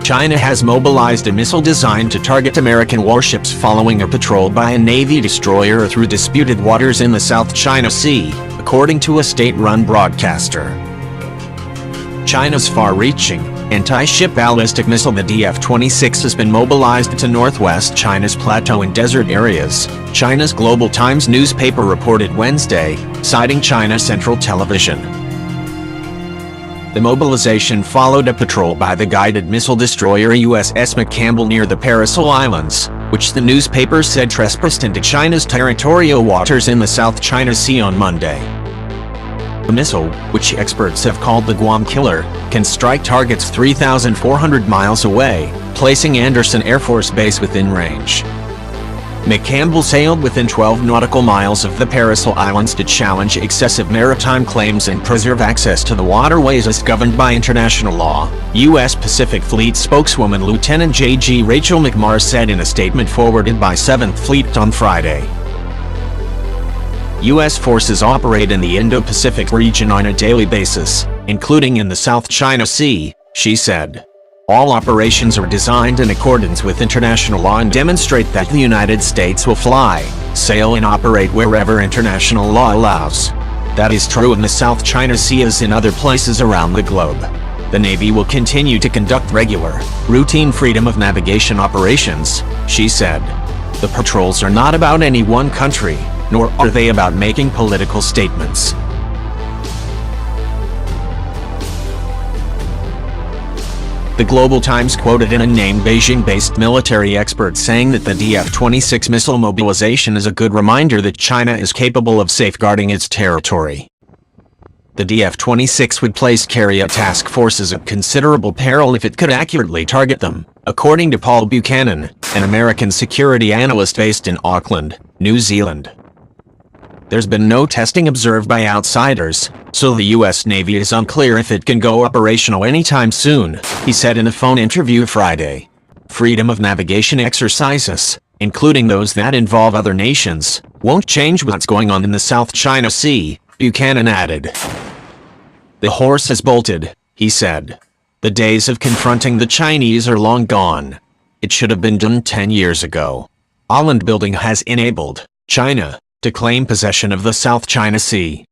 China has mobilized a missile designed to target American warships following a patrol by a Navy destroyer through disputed waters in the South China Sea, according to a state-run broadcaster. China's far-reaching, anti-ship ballistic missile the DF-26 has been mobilized to northwest China's plateau and desert areas, China's Global Times newspaper reported Wednesday, citing China Central Television. The mobilization followed a patrol by the guided missile destroyer USS McCampbell near the Paracel Islands, which the newspaper said trespassed into China's territorial waters in the South China Sea on Monday. The missile, which experts have called the Guam Killer, can strike targets 3,400 miles away, placing Andersen Air Force Base within range. McCampbell sailed within 12 nautical miles of the Paracel Islands to challenge excessive maritime claims and preserve access to the waterways as governed by international law, U.S. Pacific Fleet spokeswoman Lieutenant J.G. Rachel McMarr said in a statement forwarded by 7th Fleet on Friday. U.S. forces operate in the Indo-Pacific region on a daily basis, including in the South China Sea, she said. All operations are designed in accordance with international law and demonstrate that the United States will fly, sail and operate wherever international law allows. That is true in the South China Sea as in other places around the globe. The Navy will continue to conduct regular, routine freedom of navigation operations, she said. The patrols are not about any one country, nor are they about making political statements. The Global Times quoted an unnamed Beijing-based military expert saying that the DF-26 missile mobilization is a good reminder that China is capable of safeguarding its territory. The DF-26 would place carrier task forces at considerable peril if it could accurately target them, according to Paul Buchanan, an American security analyst based in Auckland, New Zealand. There's been no testing observed by outsiders, so the U.S. Navy is unclear if it can go operational anytime soon, he said in a phone interview Friday. Freedom of navigation exercises, including those that involve other nations, won't change what's going on in the South China Sea, Buchanan added. The horse has bolted, he said. The days of confronting the Chinese are long gone. It should have been done 10 years ago. Island building has enabled China to claim possession of the South China Sea.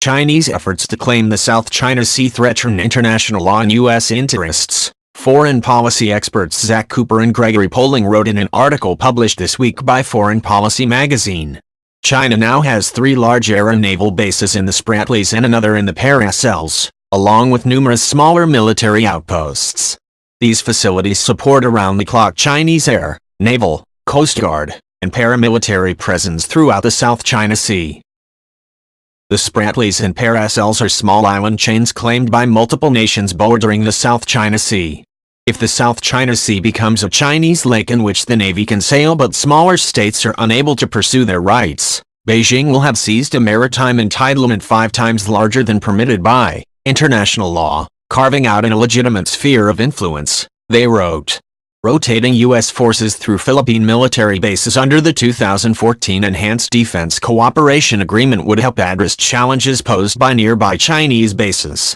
Chinese efforts to claim the South China Sea threaten international law and U.S. interests, foreign policy experts Zach Cooper and Gregory Poling wrote in an article published this week by Foreign Policy magazine. China now has 3 large air and naval bases in the Spratlys and another in the Paracels, along with numerous smaller military outposts. These facilities support around-the-clock Chinese air, naval, coast guard, and paramilitary presence throughout the South China Sea. The Spratlys and Paracels are small island chains claimed by multiple nations bordering the South China Sea. If the South China Sea becomes a Chinese lake in which the Navy can sail but smaller states are unable to pursue their rights, Beijing will have seized a maritime entitlement 5 times larger than permitted by international law, carving out an illegitimate sphere of influence, they wrote. Rotating U.S. forces through Philippine military bases under the 2014 Enhanced Defense Cooperation Agreement would help address challenges posed by nearby Chinese bases.